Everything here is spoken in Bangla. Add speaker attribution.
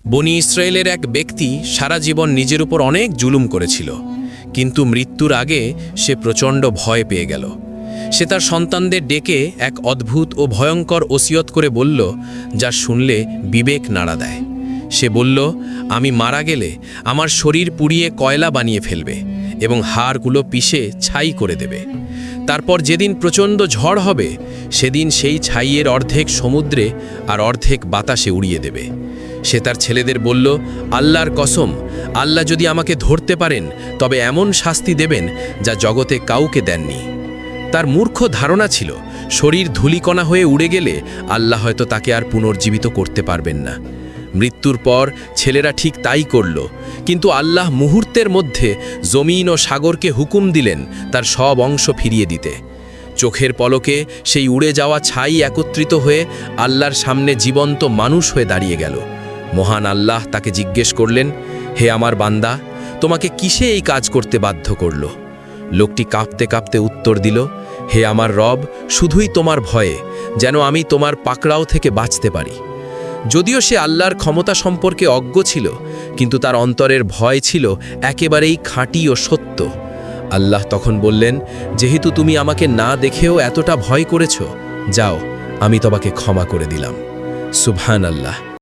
Speaker 1: বনি ইসরায়েলের এক ব্যক্তি সারা জীবন নিজের উপর অনেক জুলুম করেছিল, কিন্তু মৃত্যুর আগে সে প্রচণ্ড ভয় পেয়ে গেল। সে তার সন্তানদের ডেকে এক অদ্ভুত ও ভয়ঙ্কর ওসিয়ত করে বলল, যা শুনলে বিবেক নাড়া দেয়। সে বলল, আমি মারা গেলে আমার শরীর পুড়িয়ে কয়লা বানিয়ে ফেলবে এবং হাড়গুলো পিষে ছাই করে দেবে। তারপর যেদিন প্রচণ্ড ঝড় হবে, সেদিন সেই ছাইয়ের অর্ধেক সমুদ্রে আর অর্ধেক বাতাসে উড়িয়ে দেবে। সে তার ছেলেদের বলল, আল্লাহর কসম, আল্লাহ যদি আমাকে ধরতে পারেন তবে এমন শাস্তি দেবেন যা জগতে কাউকে দেননি। তার মূর্খ ধারণা ছিল শরীর ধূলিকণা হয়ে উড়ে গেলে আল্লাহ হয়তো তাকে আর পুনর্জীবিত করতে পারবেন না। মৃত্যুর পর ছেলেরা ঠিক তাই করল, কিন্তু আল্লাহ মুহূর্তের মধ্যে জমিন ও সাগরকে হুকুম দিলেন তার সব অংশ ফিরিয়ে দিতে। চোখের পলকে সেই উড়ে যাওয়া ছাই একত্রিত হয়ে আল্লাহর সামনে জীবন্ত মানুষ হয়ে দাঁড়িয়ে গেল। মহান আল্লাহ তাকে জিজ্ঞেস করলেন, হে আমার বান্দা, তোমাকে কিসে এই কাজ করতে বাধ্য করল? লোকটি কাঁপতে কাঁপতে উত্তর দিল, হে আমার রব, শুধুই তোমার ভয়ে, যেন আমি তোমার পাকড়াও থেকে বাঁচতে পারি। যদিও সে আল্লাহর ক্ষমতা সম্পর্কে অজ্ঞ ছিল, কিন্তু তার অন্তরের ভয় ছিল একেবারেই খাঁটি ও সত্য। আল্লাহ তখন বললেন, যেহেতু তুমি আমাকে না দেখেও এতটা ভয় করেছ, যাও, আমি তোমাকে ক্ষমা করে দিলাম। সুবহানাল্লাহ।